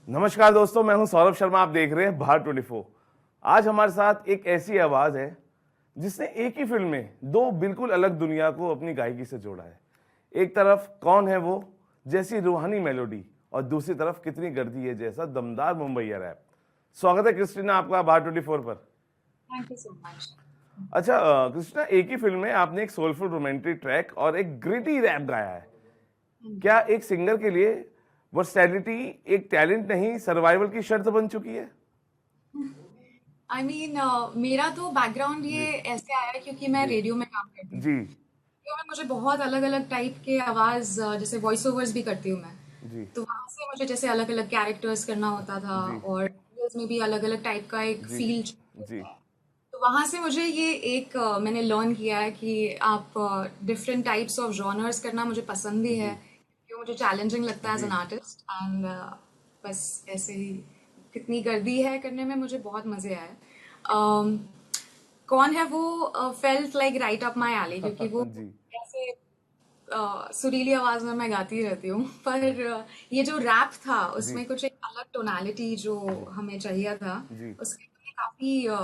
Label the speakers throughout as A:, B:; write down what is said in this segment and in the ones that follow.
A: नमस्कार दोस्तों, मैं हूं सौरभ शर्मा। आप देख रहे हैं भारत 24। आज हमारे साथ एक ऐसी आवाज है जिसने एक ही फिल्म में दो बिल्कुल अलग दुनिया को अपनी गायकी से जोड़ा है। एक तरफ कौन है वो जैसी रूहानी मेलोडी और दूसरी तरफ कितनी गर्दी है जैसा दमदार मुंबईया रैप। स्वागत है क्रिस्टीना आपका भारत 24 पर।
B: Thank you so much.
A: अच्छा क्रिस्टीना, एक ही फिल्म में आपने एक सोलफुल रोमांटिक ट्रैक और एक ग्रिटी रैप गाया है। क्या एक सिंगर के लिए वर्सैटिलिटी एक टैलेंट नहीं सर्वाइवल की शर्त बन चुकी है?
B: आई मीन मेरा तो बैकग्राउंड
A: जी
B: ये ऐसे आया है क्योंकि मैं
A: जी
B: रेडियो में काम करती थी।
A: जी
B: रेडियो में मुझे बहुत अलग अलग टाइप के आवाज जैसे वॉइस ओवर्स भी करती हूँ मैं।
A: जी
B: तो वहां से मुझे जैसे अलग अलग कैरेक्टर्स करना होता था
A: जी
B: और reels में भी अलग अलग टाइप का एक
A: जी
B: फील।
A: जी
B: तो वहां से मुझे ये एक मैंने लर्न किया है कि आप डिफरेंट टाइप्स ऑफ जॉनर्स करना मुझे पसंद भी है,
A: जी
B: क्योंकि मुझे चैलेंजिंग लगता है एज
A: जी।
B: An artist. एंड बस ऐसे ही कितनी गर्दी है करने में मुझे बहुत मजे आए। कौन है वो felt like right up my alley, क्योंकि वो
A: जी
B: ऐसे सुरीली आवाज में मैं गाती रहती हूँ। पर ये जो रैप था
A: जी
B: उसमें कुछ एक अलग टोनालिटी जो
A: जी
B: हमें चाहिए था,
A: जी
B: उसके लिए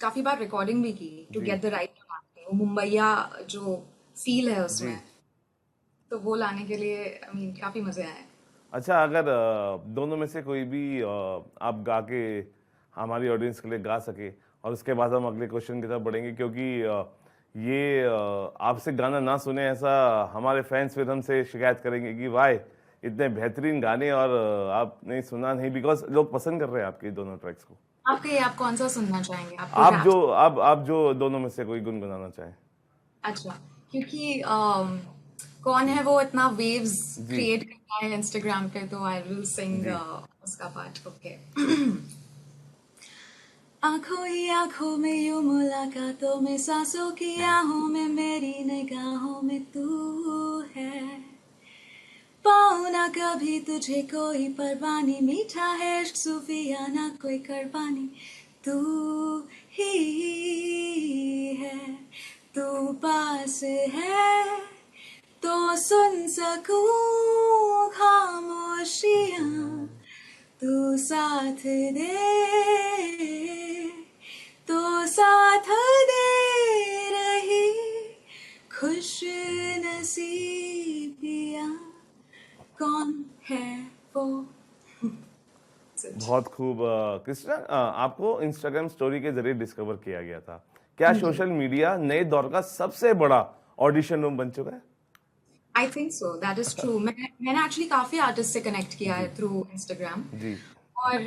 B: काफी बार रिकॉर्डिंग भी की टू
A: जी
B: गेट द राइट टोनालिटी, वो मुंबईया जो फील है
A: जी।
B: उसमें। तो वो लाने के लिए आई मीन काफी मजे आए।
A: अच्छा, अगर दोनों में से कोई भी आप गा के हमारी ऑडियंस के लिए गा सके और उसके बाद हम अगले क्वेश्चन की तरफ बढ़ेंगे, क्योंकि ये आपसे गाना ना सुने ऐसा हमारे फैंस फिर हमसे शिकायत करेंगे कि वाह इतने बेहतरीन गाने और आपने सुना नहीं, बिकॉज लोग पसंद कर रहे हैं आपके दोनों ट्रैक्स को।
B: आप कौन सा सुनना चाहेंगे? आपको रैप?
A: आप जो दोनों में से कोई गुनगुनाना चाहें।
B: अच्छा, क्योंकि कौन है वो इतना वेव्स
A: जी
B: क्रिएट करता है इंस्टाग्राम पे, तो आई विल सिंग
A: जी
B: उसका पार्ट। ओके। आंखों ही आंखों में यूं मुलाकातों में, सांसों की आहों में, मेरी निगाहों में तू है। पाऊं ना कभी तुझे कोई परवानी, मीठा है इश्क सूफिया ना कोई कुर्बानी। तू ही है, तू पास है तो सुन सकूं खामोशियां, तू साथ दे तो साथ दे रही खुश नसीबियां, कौन है वो?
A: बहुत खूब। कृष्णा, आपको इंस्टाग्राम स्टोरी के जरिए डिस्कवर किया गया था। क्या सोशल मीडिया नए दौर का सबसे बड़ा ऑडिशन रूम बन चुका है?
B: I think so, that is true. मैंने एक्चुअली काफी आर्टिस्ट से कनेक्ट किया
A: जी
B: है थ्रू इंस्टाग्राम।
A: जी
B: और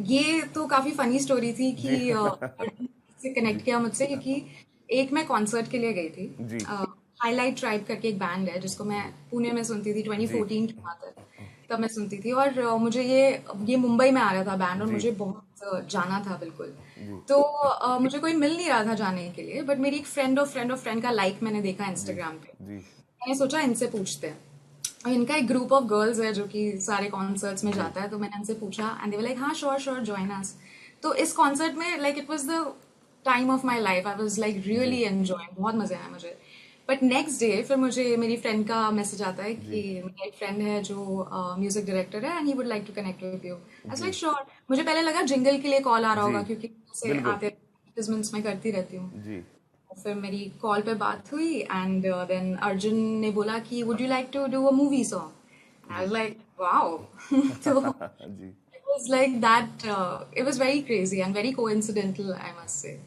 B: ये तो काफी फनी स्टोरी थी कि
A: जी
B: से कनेक्ट
A: जी
B: किया मुझसे, क्योंकि एक मैं कॉन्सर्ट के लिए गई थी।
A: जी
B: हाईलाइट ट्राइब करके एक बैंड है जिसको मैं पुणे में सुनती थी
A: जी
B: 2014 की बात है। तब मैं सुनती थी और मुझे ये मुंबई में आ रहा था बैंड, और
A: जी
B: मुझे बहुत जाना था बिल्कुल।
A: जी
B: तो मुझे कोई मिल नहीं रहा था जाने के लिए, बट मेरी एक फ्रेंड ऑफ फ्रेंड का लाइक मैंने देखा
A: जी
B: इंस्टाग्राम पे।
A: जी
B: मैंने सोचा इनसे पूछते हैं। और इनका एक ग्रुप ऑफ गर्ल्स है जो कि सारे कॉन्सर्ट्स में
A: जी
B: जाता है, तो मैंने इनसे पूछा एंड दे वर लाइक हाँ श्योर श्योर जॉइन अस। तो इस कॉन्सर्ट में like it was the time of my life, I was like
A: जी
B: रियली एंजॉयिंग, बहुत मजा आया मुझे। बट नेक्स्ट डे फिर मुझे मेरी फ्रेंड का मैसेज आता है कि
A: जी
B: मेरा एक फ्रेंड है जो म्यूजिक डायरेक्टर है and he would like to connect with you. I was
A: जी
B: लाइक श्योर। मुझे पहले लगा जिंगल के लिए कॉल आ रहा
A: जी
B: होगा, क्योंकि जैसे
A: बिल्कुल।
B: आते एडवर्टाइजमेंट्स में करती रहती हूँ।
A: जी
B: फिर मेरी कॉल पे बात हुई एंड देन अर्जुन ने बोला कि would you like to do a movie song. I
A: जी
B: वाज लाइक वाओ। तो
A: जी।
B: It was like that, it was very crazy and very coincidental, I must say.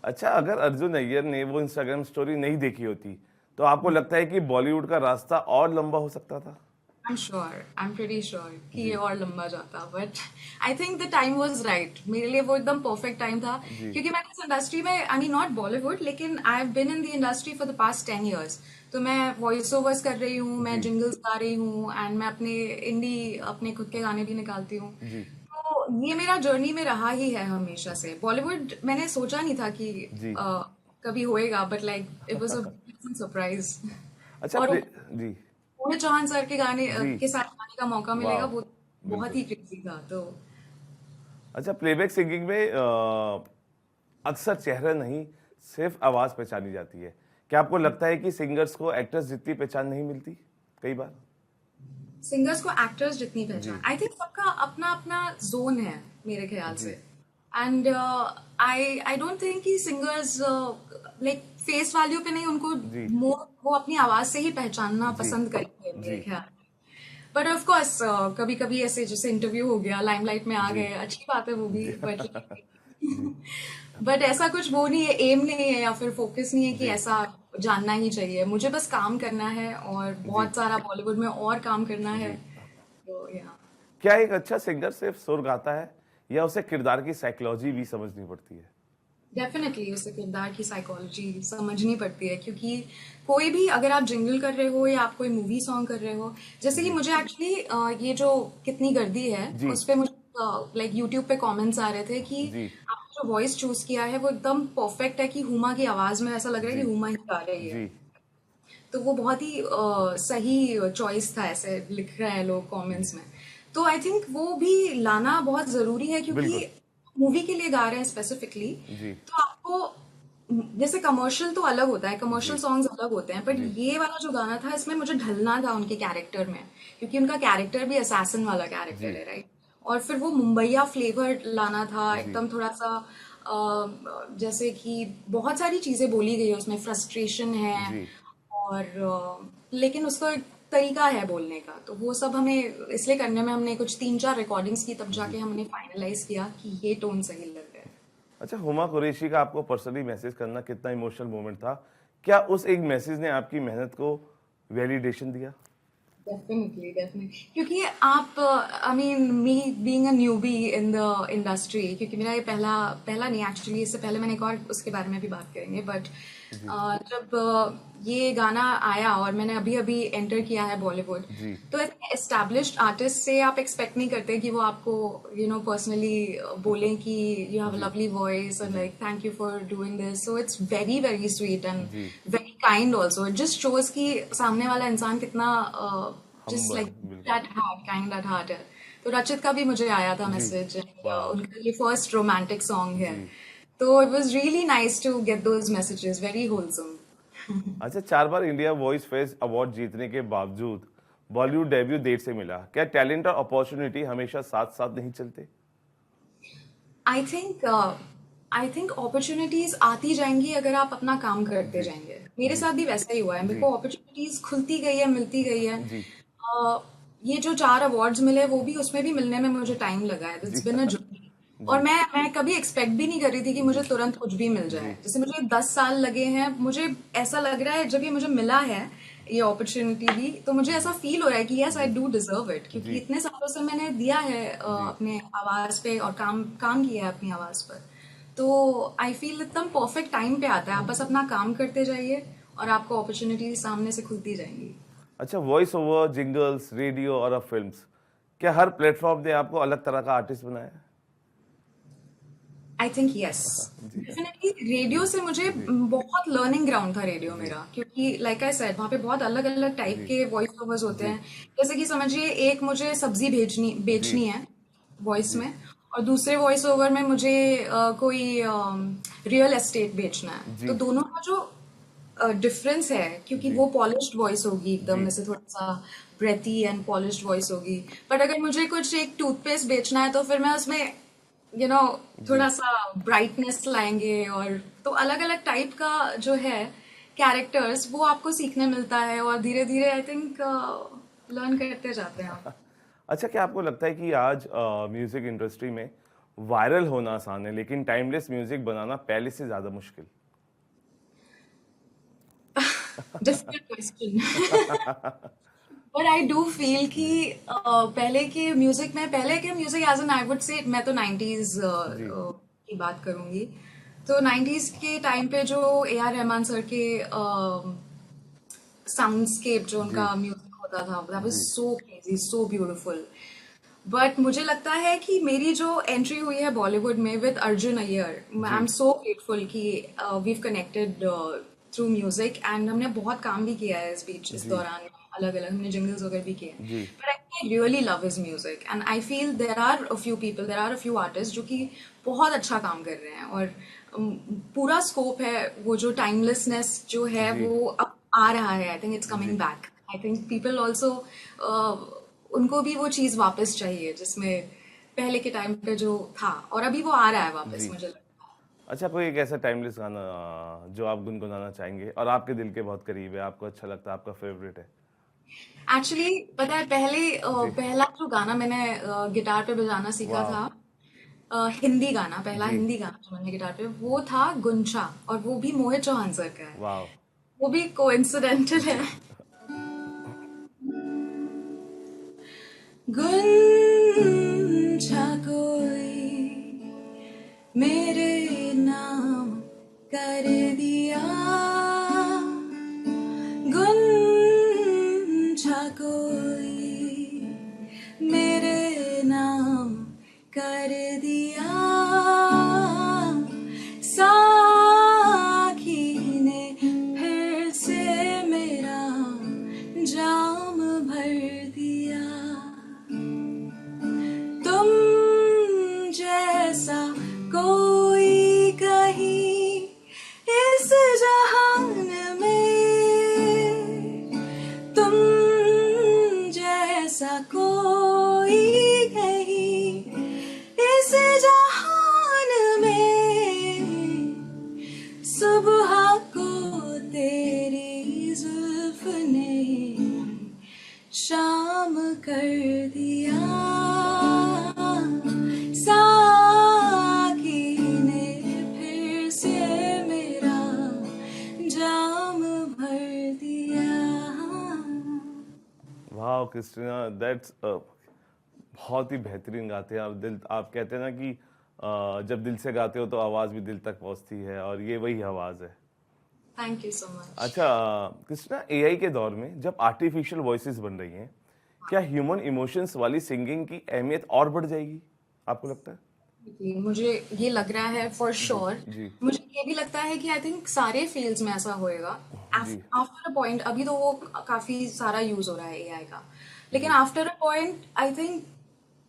A: अच्छा, अगर अर्जुन अय्यर ने वो इंस्टाग्राम स्टोरी नहीं देखी होती तो आपको लगता है कि बॉलीवुड का रास्ता और लंबा हो सकता था?
B: I am sure, I am pretty sure कि ये
A: जी
B: और लंबा जाता, but I think the time was right. मेरे लिए वो एकदम परफेक्ट टाइम था,
A: जी
B: क्योंकि मैंने इस इंडस्ट्री में, आई मीन नॉट बॉलीवुड, लेकिन I have been in the industry for the past 10 years। तो मैं वॉइस ओवर्स कर रही हूँ, मैं
A: जी
B: जिंगल्स गा रही हूँ, एंड मैं अपने इंडी अपने खुद के गाने भी निकालती हूँ।
A: जी
B: तो ये मेरा जर्नी में रहा ही है हमेशा से। बॉलीवुड मैंने सोचा नहीं था कि
A: जी।
B: कभी होएगा, but like it was a surprise.
A: अच्छा
B: और
A: जी
B: मोहित चौहान सर के गाने
A: जी।
B: के साथ गाने का मौका मिलेगा,
A: वाह,
B: वो बहुत
A: बिल्कुल।
B: ही क्रेजी था। तो
A: अच्छा, प्लेबैक सिंगिंग में अक्सर चेहरा नहीं सिर्फ आवाज पहचानी जाती है। क्या आपको लगता है कि सिंगर्स को एक्टर्स जितनी पहचान नहीं मिलती कई बार?
B: सिंगर्स को एक्टर्स जितनी पहचान, आई थिंक सबका अपना अपना जोन है मेरे ख्याल
A: जी
B: से। एंड आई डोंट थिंक कि सिंगर्स लाइक फेस वैल्यू पे नहीं, उनको
A: जी
B: मोर वो अपनी आवाज से ही पहचानना
A: जी
B: पसंद करेंगे
A: जी
B: मेरे ख्याल। बट ऑफ कोर्स कभी कभी ऐसे जैसे इंटरव्यू हो गया, लाइमलाइट में आ
A: जी
B: गए, अच्छी बात है वो भी,
A: जी
B: बट
A: जी
B: बट ऐसा कुछ वो नहीं है, एम नहीं है या फिर फोकस नहीं है कि
A: जी
B: ऐसा जानना ही चाहिए। मुझे बस काम करना है और
A: जी
B: बहुत सारा बॉलीवुड में और काम करना है।
A: जी
B: तो या
A: क्या एक अच्छा सिंगर सिर्फ सुर गाता है या उसे किरदार की साइकोलॉजी भी समझनी पड़ती है?
B: डेफिनेटली उसे किरदार की साइकोलॉजी समझनी पड़ती है, क्योंकि कोई भी, अगर आप जिंगल कर रहे हो या आप कोई मूवी सॉन्ग कर रहे हो, जैसे कि
A: जी
B: मुझे एक्चुअली ये जो कितनी गर्दी है
A: जी
B: उस पे मुझे लाइक यूट्यूब पे कमेंट्स आ रहे थे कि
A: जी
B: आपने जो वॉइस चूज किया है वो एकदम परफेक्ट है, कि हुमा की आवाज में ऐसा लग रहा है
A: जी
B: कि हुमा ही गा रही है।
A: जी
B: तो वो बहुत ही सही चॉइस था, ऐसे लिख रहे हैं लोग कमेंट्स में। तो आई थिंक वो भी लाना बहुत जरूरी है,
A: बिल्कुल
B: क्योंकि मूवी के लिए गा रहे हैं स्पेसिफिकली।
A: जी
B: तो आपको, जैसे कमर्शियल तो अलग होता है,
A: जी
B: कमर्शियल सॉन्ग्स अलग होते हैं, बट
A: जी
B: ये वाला जो गाना था इसमें मुझे ढलना था उनके कैरेक्टर में, क्योंकि उनका कैरेक्टर भी असैसिन वाला कैरेक्टर
A: जी
B: है, राइट। और फिर वो मुंबईया फ्लेवर लाना था
A: जी
B: एकदम, थोड़ा सा जैसे कि बहुत सारी चीजें बोली गई है उसमें, फ्रस्ट्रेशन है,
A: जी
B: और लेकिन उसका एक तरीका है बोलने का। तो वो सब हमें इसलिए करने में, हमने कुछ 3-4 रिकॉर्डिंग्स की, तब
A: जी
B: जाके हमने फाइनलाइज किया कि ये टोन सही लग रहा है।
A: अच्छा, हुमा कुरैशी का आपको पर्सनली मैसेज करना कितना इमोशनल मोमेंट था? क्या उस एक मैसेज ने आपकी मेहनत को वैलिडेशन दिया?
B: डेफिनेटली डेफिनेटली, क्योंकि आप, I mean me being a newbie in the industry, क्योंकि मेरा ये पहला पहला नहीं, एक्चुअली इससे पहले मैंने एक और, उसके बारे में भी बात करेंगे, बट
A: जी
B: जब ये गाना आया और मैंने अभी अभी एंटर किया है बॉलीवुड,
A: जी
B: तो एस्टैब्लिश्ड आर्टिस्ट से आप एक्सपेक्ट नहीं करते कि वो आपको पर्सनली बोलें कि यू हैव अ
A: जी
B: लवली वॉइस और
A: जी
B: like thank you for doing this. So it's very very sweet and
A: जी
B: very kind also. It just shows कि सामने वाला इंसान कितना जस्ट
A: हम्बल
B: लाइक
A: बिल्कुल
B: that heart, kind that heart है। तो रचित का भी मुझे आया था
A: जी
B: मैसेज,
A: वाह
B: उनका ये फर्स्ट रोमांटिक सॉन्ग है।
A: जी
B: तो it was really nice to get those messages, very wholesome.
A: अच्छा, 4 बार इंडिया वॉइस फेस्ट अवार्ड जीतने के बावजूद बॉलीवुड डेब्यू देर से मिला। क्या टैलेंट और अपॉर्चुनिटी हमेशा साथ साथ नहीं चलते?
B: आई थिंक अपॉर्चुनिटीज आती जाएंगी अगर आप अपना काम करते
A: जी
B: जाएंगे। मेरे
A: जी
B: साथ भी वैसा ही हुआ है, मेरे
A: जी
B: को अपॉर्चुनिटीज खुलती गई है, मिलती गई है।
A: जी
B: ये जो 4 अवार्ड्स मिले वो भी, उसमें भी मिलने में मुझे टाइम लगा है,
A: जी
B: इट्स बिन अ जर्नी। और
A: जी
B: मैं कभी एक्सपेक्ट भी नहीं कर रही थी कि मुझे
A: जी
B: तुरंत कुछ भी मिल
A: जी
B: जाए। जैसे मुझे 10 साल लगे हैं, मुझे ऐसा लग रहा है जब ये मुझे मिला है, ये अपॉर्चुनिटी भी, तो मुझे ऐसा फील हो रहा है कि यस आई
A: जी
B: डू डिजर्व इट, क्योंकि
A: जी
B: इतने सालों से मैंने दिया है
A: जी
B: अपने आवाज पे, और काम काम किया है अपनी आवाज पर। तो आई फील एकदम परफेक्ट टाइम पे आता है, आप बस अपना काम करते जाइए और आपको अपॉर्चुनिटी सामने से खुलती जाएंगी।
A: अच्छा, वॉइस ओवर, जिंगल्स, रेडियो और अब फिल्म्स, क्या हर प्लेटफॉर्म ने आपको अलग तरह का आर्टिस्ट बनाया है?
B: आई थिंक यस,
A: जी
B: डेफिनेटली। रेडियो से मुझे
A: जी
B: बहुत लर्निंग ग्राउंड था रेडियो
A: जी
B: मेरा, क्योंकि लाइक आई सेड, वहाँ पे बहुत अलग अलग टाइप
A: जी
B: के वॉइस ओवर्स होते
A: जी
B: हैं। जैसे कि समझिए, एक मुझे सब्जी भेजनी
A: जी
B: बेचनी है वॉइस
A: जी
B: में, और दूसरे वॉइस ओवर में मुझे कोई रियल एस्टेट बेचना है। तो
A: जी
B: दोनों का जो डिफरेंस है, क्योंकि
A: जी
B: वो पॉलिश्ड वॉइस होगी एकदम,
A: जी
B: में से थोड़ा सा ब्रेथी एंड पॉलिश्ड वॉइस होगी। बट अगर मुझे कुछ एक टूथपेस्ट बेचना है, तो फिर मैं उसमें यू नो
A: जी
B: थोड़ा सा ब्राइटनेस लाएंगे। और तो अलग अलग टाइप का जो है कैरेक्टर्स, वो आपको सीखने मिलता है, और धीरे धीरे आई थिंक लर्न करते जाते हैं आप।
A: अच्छा, क्या आपको लगता है कि आज म्यूजिक इंडस्ट्री में वायरल होना आसान है लेकिन टाइमलेस म्यूजिक बनाना पहले से ज्यादा मुश्किल?
B: Difficult question. पर आई डू फील कि
A: जी
B: पहले के music as an, I would say, मैं तो 90s
A: जी
B: की बात करूंगी। तो 90s के टाइम पे जो ए आर रहमान सर के साउंडस्केप, जो
A: जी
B: उनका म्यूजिक होता था, दैट वाज
A: जी
B: so crazy, so beautiful. But मुझे लगता है कि मेरी जो एंट्री हुई है बॉलीवुड में विद अर्जुन अय्यर, आई
A: जी
B: एम सो ग्रेटफुल कि we've connected through music, and हमने बहुत काम भी किया है इस बीच, इस
A: जी
B: दौरान अलग अलग हमने जिंगल्स वगैरह भी किए।
A: जी
B: but I really love his music, and I feel there are a few artist जो कि बहुत अच्छा काम कर रहे हैं, और पूरा स्कोप है। वो जो टाइमलेसनेस जो है
A: जी
B: वो अब आ रहा है, आई थिंक इट्स
A: जी
B: coming back. I think people also उनको भी वो चीज वापस चाहिए जिसमें पहले के टाइम पे जो था, और अभी वो आ रहा है वापस,
A: जी।
B: मुझे लगता
A: अच्छा, कोई एक ऐसा टाइमलेस गाना जो आप गुनगुनाना चाहेंगे और आपके दिल के बहुत करीब है, आपको अच्छा लगता है, आपका फेवरेट है?
B: है। एक्चुअली पता है,
A: जी।
B: पहला जो गाना मैंने गिटार पे बजाना सीखा
A: वाह।
B: था, हिंदी गाना, पहला
A: जी।
B: हिंदी गाना जो मैंने गिटार पे, वो था गुंचा, और वो भी मोहित चौहान सर का है।
A: वाह।
B: वो भी कोइंसिडेंटल है।
A: जी।
B: गुंजा कोई मेरे नाम कर दिया, गुंजा कोई मेरे नाम कर दिया, साखी ने फिर से मेरा जाम भर दिया, तुम जैसा कोई कहीं इस जहान में, तुम जैसा कोई कहीं इस जहान में, सुबह को तेरी जुल्फ ने शाम कर दिया, साकी ने फिर से मेरा जाम भर दिया।
A: वाह क्रिस्टीना, दैट्स बहुत ही बेहतरीन गाते हैं आप। आप कहते हैं ना कि जब दिल से गाते हो तो आवाज़ भी दिल तक पहुंचती है, और ये वही आवाज़ है।
B: Thank you so much.
A: अच्छा, कृष्णा, एआई के दौर में जब आर्टिफिशियल वॉइसेस बन रही हैं, क्या ह्यूमन इमोशंस वाली सिंगिंग की अहमियत और बढ़ जाएगी, आपको लगता है?
B: मुझे ये लग रहा है फॉर
A: जी।
B: श्योर।
A: जी।
B: मुझे ये भी लगता है कि आई थिंक सारे फील्ड्स में ऐसा होएगा।
A: जी।
B: आफ्टर अ पॉइंट, अभी तो वो काफी सारा यूज हो रहा है एआई का, लेकिन
A: जी।
B: After a point I think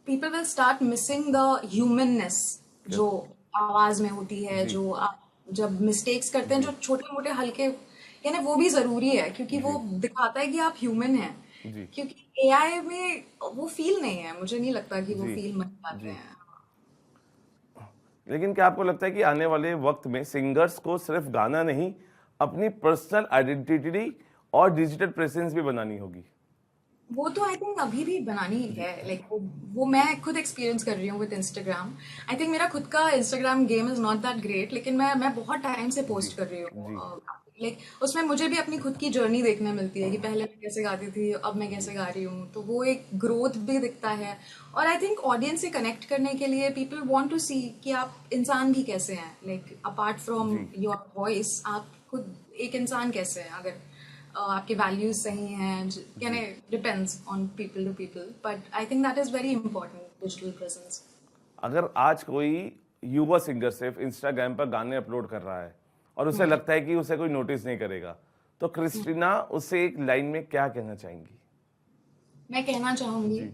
B: people will start missing the humanness जो आवाज में होती है,
A: जी।
B: जो आप जब मिस्टेक्स करते हैं,
A: जी।
B: जो छोटे मोटे हल्के, यानी वो भी जरूरी है क्योंकि वो
A: जी।
B: दिखाता है कि आप ह्यूमन हैं।
A: जी।
B: क्योंकि एआई में वो फील नहीं है, मुझे नहीं लगता कि वो
A: जी।
B: फील बन पाते
A: जी।
B: हैं।
A: लेकिन क्या आपको लगता है कि आने वाले वक्त में सिंगर्स को सिर्फ गाना नहीं, अपनी पर्सनल आइडेंटिटी और डिजिटल प्रेजेंस भी बनानी होगी?
B: वो तो आई थिंक अभी भी बनानी है, लाइक वो मैं खुद एक्सपीरियंस कर रही हूँ विद इंस्टाग्राम। आई थिंक मेरा खुद का Instagram game is not that great, लेकिन मैं बहुत टाइम से
A: जी।
B: पोस्ट कर रही
A: जी।
B: हूँ। लाइक उसमें मुझे भी अपनी खुद की जर्नी देखने मिलती है कि पहले मैं कैसे गाती थी, अब मैं कैसे गा रही हूँ, तो वो एक ग्रोथ भी दिखता है। और आई थिंक ऑडियंस से कनेक्ट करने के लिए पीपल वांट टू सी कि आप इंसान भी कैसे हैं, लाइक अपार्ट फ्रॉम
A: जी।
B: योर वॉइस आप खुद एक इंसान कैसे हैं, अगर आपके वैल्यूज सही हैं, यानी
A: जी।
B: Depends on people to people, but I think that is very important, digital presence.
A: अगर आज कोई युवा सिंगर सिर्फ इंस्टाग्राम पर गाने अपलोड कर रहा है और उसे लगता है कि उसे कोई नोटिस नहीं करेगा, तो क्रिस्टीना उसे एक लाइन में क्या कहना चाहेंगी?
B: मैं कहना चाहूंगी
A: जी।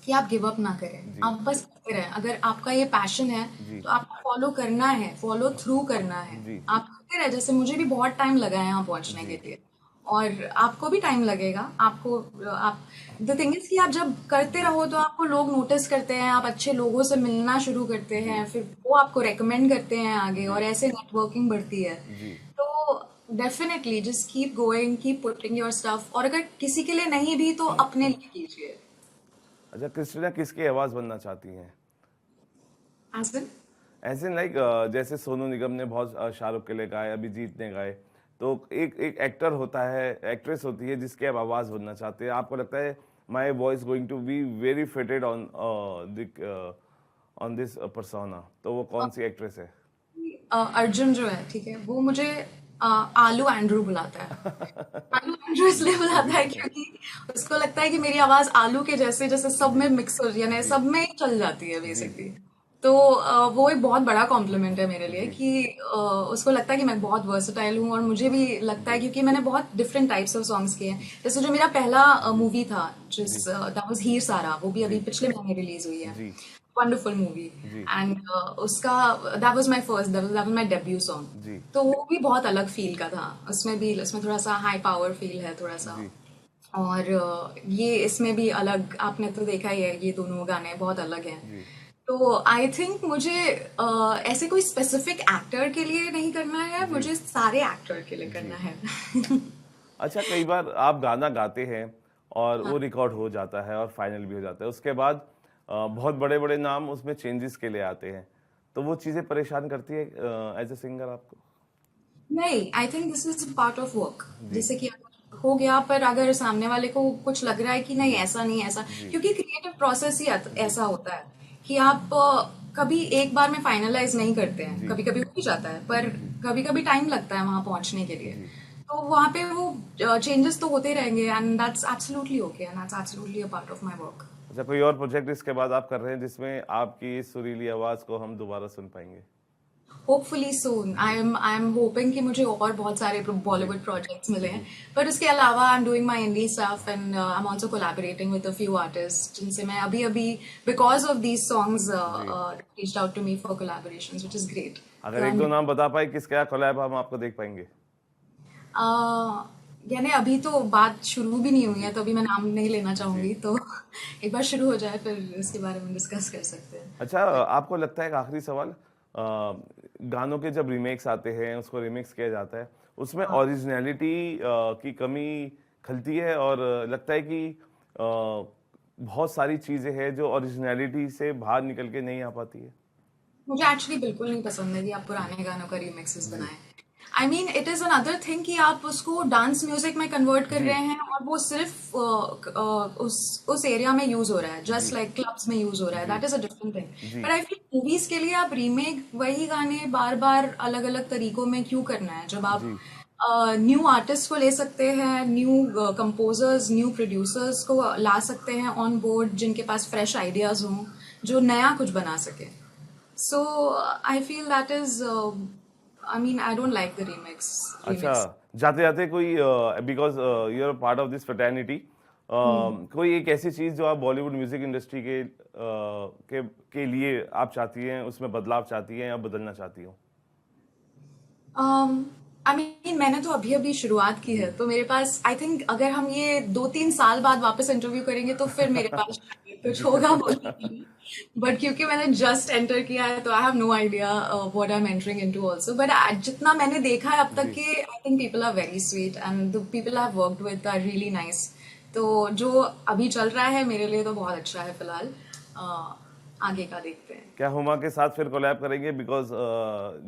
B: कि आप गिव अप ना करें,
A: जी।
B: आप बस करते रहें। अगर आपका ये पैशन है
A: जी।
B: तो आपको फॉलो करना है, फॉलो थ्रू करना है।
A: जी।
B: आप करते रहे, जैसे मुझे भी बहुत टाइम लगा है यहाँ पहुंचने
A: जी।
B: के लिए, और आपको भी टाइम लगेगा। आपको आप द थिंग इज कि आप जब करते रहो तो आपको लोग नोटिस करते हैं, आप अच्छे लोगों से मिलना शुरू करते
A: जी।
B: हैं, फिर वो आपको रेकमेंड करते हैं आगे,
A: जी।
B: और ऐसे नेटवर्किंग बढ़ती है।
A: जी।
B: तो definitely just keep going, keep putting your stuff, और अगर किसी के लिए नहीं भी तो अपने लिए कीजिए।
A: अच्छा, क्रिस्टीना किसकी आवाज बनना चाहती हैं?
B: एज इन
A: ऐसे लाइक जैसे सोनू निगम ने बहुत शाहरुख के लिए गाए, अभिजीत ने गाए, तो एक एक एक्टर होता है, एक्ट्रेस होती है जिसकी आप आवाज बनना चाहते हैं। आपको लगता है my voice going to be very fitted on this persona, तो वो कौन सी एक्ट्रेस है?
B: अर्जुन जो है, ठीक है, वो मुझे आलू एंड्रू बुलाता है। आलू एंड्रू इसलिए बुलाता है क्योंकि उसको लगता है कि मेरी आवाज आलू के जैसे जैसे सब
A: जी।
B: में मिक्स हो, यानी
A: जी।
B: सब में ही चल जाती है
A: जी।
B: बेसिकली। तो वो एक बहुत बड़ा कॉम्प्लीमेंट है मेरे लिए
A: जी।
B: कि उसको लगता है कि मैं बहुत वर्सेटाइल हूँ, और मुझे भी लगता है
A: जी।
B: क्योंकि मैंने बहुत डिफरेंट टाइप्स ऑफ सॉन्ग्स किए हैं। जैसे जो मेरा पहला मूवी था, जिस
A: जी।
B: दैट वाज हीर सारा, वो भी अभी
A: जी।
B: पिछले महीने रिलीज हुई है।
A: जी।
B: Wonderful movie.
A: जी।
B: एंड उसका that was my first, that was my debut song.
A: जी।
B: तो वो भी बहुत अलग फील का था, उसमें थोड़ा सा हाई पावर फील है, थोड़ा सा।
A: जी।
B: और ये इसमें भी अलग, आपने तो देखा ही है, ये दोनों गाने बहुत अलग हैं।
A: जी
B: तो आई थिंक मुझे ऐसे कोई स्पेसिफिक एक्टर के लिए नहीं करना है,
A: जी
B: मुझे सारे एक्टर के लिए
A: जी।
B: करना है।
A: अच्छा, कई बार आप गाना गाते हैं और
B: हाँ।
A: वो रिकॉर्ड हो जाता है और फाइनल भी हो जाता है, उसके बाद बहुत बड़े बड़े नाम उसमें चेंजेस के लिए आते हैं, तो वो चीज़ें परेशान करती है एज ए सिंगर आपको?
B: नहीं, I think this is part of work.
A: जी
B: जैसे कि अगर हो गया, पर अगर सामने वाले को कुछ लग रहा है कि नहीं
A: जी
B: ऐसा नहीं, ऐसा,
A: जी
B: क्योंकि क्रिएटिव प्रोसेस ही
A: जी
B: ऐसा होता है कि आप कभी एक बार में फाइनलाइज नहीं करते हैं,
A: जी
B: कभी कभी हो भी जाता है, पर
A: जी
B: कभी कभी टाइम लगता है वहां पहुंचने के लिए।
A: जी।
B: तो वहां पे वो चेंजेस तो होते रहेंगे, and that's absolutely okay, and that's absolutely a part of my work.
A: अच्छा, कोई और प्रोजेक्ट इसके बाद आप कर रहे हैं जिसमें आपकी इस सुरीली आवाज़ को हम दोबारा सुन पाएंगे?
B: होपफुली सून,
A: जी
B: आई एम होपिंग कि मुझे और बहुत सारे
A: जी
B: बॉलीवुड प्रोजेक्ट्स मिले हैं।
A: जी
B: पर उसके अलावा I am doing my indie stuff, and I am also collaborating with a few artist जिनसे मैं अभी अभी, बिकॉज ऑफ दीज सॉन्ग्स,
A: जी।
B: Reached out to me for collaborations, which is great.
A: अगर एक दो नाम बता पाए किसका कोलैब हम आपको देख पाएंगे?
B: यानी अभी तो बात शुरू भी नहीं हुई है,
A: जी
B: तो अभी मैं नाम नहीं लेना
A: जी।
B: चाहूंगी, तो एक बार शुरू हो जाए फिर इसके बारे में डिस्कस कर सकते हैं।
A: अच्छा, आपको लगता है, एक आखिरी सवाल, गानों के जब रीमेक्स आते हैं, उसको रीमिक्स किया जाता है, उसमें
B: हाँ।
A: ओरिजिनलिटी की कमी खलती है और लगता है कि बहुत सारी चीज़ें हैं जो ओरिजिनलिटी से बाहर निकल के नहीं आ पाती है?
B: मुझे एक्चुअली बिल्कुल नहीं पसंद है कि आप पुराने गानों का रीमिक्सेस
A: जी
B: बनाएं। I mean it is another thing कि आप उसको डांस म्यूजिक में कन्वर्ट कर
A: जी
B: रहे हैं, और वो सिर्फ उस एरिया में यूज हो रहा है, जस्ट
A: जी
B: लाइक क्लब्स में यूज हो रहा है,
A: जी
B: that is a different thing.
A: जी
B: बट आई फील मूवीज के लिए आप रीमेक वही गाने बार बार अलग अलग तरीकों में क्यों करना है, जब आप
A: जी
B: न्यू आर्टिस्ट को ले सकते हैं, न्यू कंपोजर्स, न्यू प्रोड्यूसर्स को ला सकते हैं ऑन बोर्ड, जिनके पास फ्रेश आइडियाज हों, जो नया कुछ बना सके। So I feel that is, I mean, I don't like the
A: अच्छा,
B: remix.
A: जाते जाते कोई, because you are part of this fraternity, कोई एक ऐसी चीज जो आप बॉलीवुड म्यूजिक इंडस्ट्री के लिए आप चाहती हैं, उसमें बदलाव चाहती हैं या बदलना चाहती हो?
B: आई मीन मैंने तो अभी अभी शुरुआत की है,
A: जी
B: तो मेरे पास आई थिंक अगर हम ये 2-3 साल बाद वापस इंटरव्यू करेंगे तो फिर मेरे पास शायद कुछ होगा बोलने के लिए। बट क्योंकि मैंने जस्ट एंटर किया है, तो I have no idea what I am entering into also. But जितना मैंने देखा है अब तक
A: जी।
B: के, I think people are very sweet, and the people I have worked with are really nice. तो जो अभी चल रहा है मेरे लिए तो बहुत अच्छा है फिलहाल। आगे का देखते हैं।
A: क्या हुमा के साथ फिर कोलैब करेंगे? बिकॉज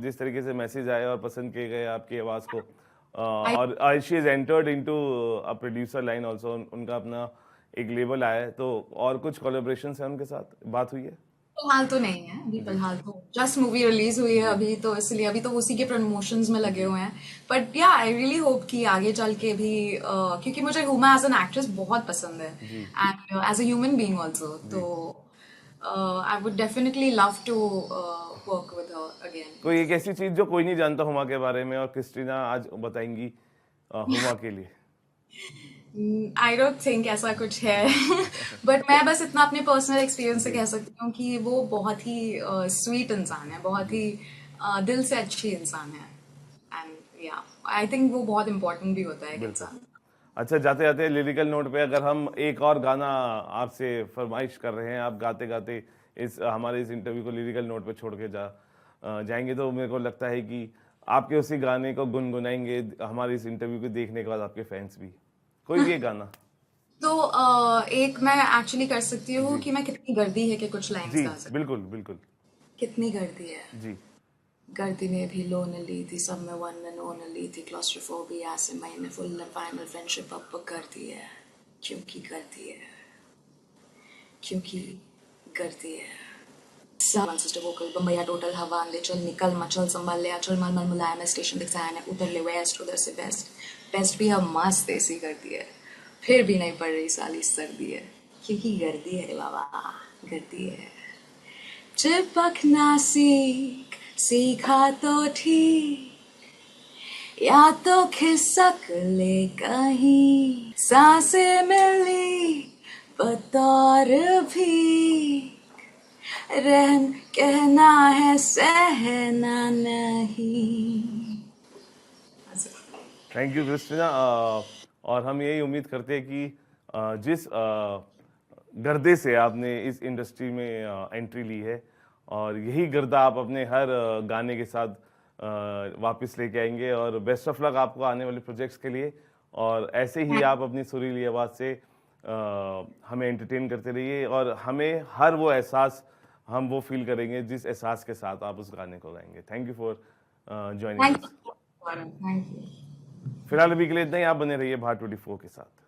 A: जिस तरीके से मैसेज आए और पसंद किए गए आपकी आवाज़ को,
B: I
A: और she is entered into a producer line also, उनका अपना एक लेबल आया है, तो और कुछ कोलैबोरेशंस हैं उनके साथ, बात हुई है?
B: फिलहाल तो नहीं है, अभी
A: जी
B: फिलहाल तो जस्ट मूवी रिलीज हुई है
A: जी
B: अभी, तो इसलिए अभी तो उसी के प्रमोशंस में लगे
A: जी
B: हुए हैं। बट या आई रियली होप कि आगे चल के भी, क्योंकि मुझे हुमा एज एन एक्ट्रेस बहुत पसंद है,
A: जी
B: and as a human being also, तो
A: जी।
B: I would definitely love to work with her
A: कोई
B: अगेन।
A: एक ऐसी चीज जो कोई नहीं जानता हुमा के बारे में और क्रिस्टीना आज बताएंगी हुमा के लिए?
B: आई डोंट थिंक ऐसा कुछ है। बट मैं बस इतना अपने पर्सनल एक्सपीरियंस से
A: जी
B: कह सकती हूँ कि वो बहुत ही स्वीट इंसान है, बहुत
A: जी
B: ही दिल से अच्छी इंसान है। एंड या आई थिंक वो बहुत इम्पोर्टेंट भी होता है एक
A: बिल्कुल।
B: इंसान।
A: अच्छा, जाते जाते लिरिकल नोट पे अगर हम एक और गाना आपसे फरमाइश कर रहे हैं, आप गाते गाते इस हमारे इस इंटरव्यू को लिरिकल नोट पे छोड़ के जाएंगे, तो मेरे को लगता है कि आपके उसी गाने को गुनगुनाएंगे हमारे इस इंटरव्यू को देखने के बाद आपके फैंस भी। कोई भी एक गाना।
B: तो एक मैं एक्चुअली कर सकती हूँ
A: जी
B: कि मैं कितनी गर्दी है कि कुछ लाइंस
A: जी
B: गा सकती
A: बिल्कुल बिल्कुल।
B: हूँ। कितनी गर्दी है,
A: जी
B: गर्दी ने भी लोन ली थी, सब में वन एंड ओनली थी, क्लॉस्ट्रोफोबिया से मैंने full and final friendship up कर दी है, क्योंकि करती है, क्योंकि करती है। वन सिस्टर वोकल बम्बैया टोटल हवा ले चल निकल मचल संभाल ले चल मल मल मुलायम स्टेशन दिखाया है, उधर ले वेस्ट उधर से बेस्ट, बेस्ट भी हम मस्त ऐसी करती है, फिर भी नहीं पड़ रही साली सर्दी है, क्योंकि गर्दी है बाबा, गर्दी है। चिपकना सीखा तो ठीक, या तो खिसक ले कहीं, सांसें मिली बतौर भी, रहन कहना है सहना नहीं।
A: Thank you Christina. और हम यही उम्मीद करते हैं कि जिस गर्दे से आपने इस इंडस्ट्री में एंट्री ली है और यही गर्दा आप अपने हर गाने के साथ वापस लेके आएंगे। और बेस्ट ऑफ लक आपको आने वाले प्रोजेक्ट्स के लिए, और ऐसे ही आप अपनी सुरीली आवाज़ से हमें एंटरटेन करते रहिए और हमें हर वो एहसास हम वो फील करेंगे जिस एहसास के साथ आप उस गाने को गाएंगे। Thank you for joining
B: thank
A: us.
B: You, thank you.
A: फिलहाल अभी के लिए इतना ही। आप बने रहिए भारत 24 के साथ।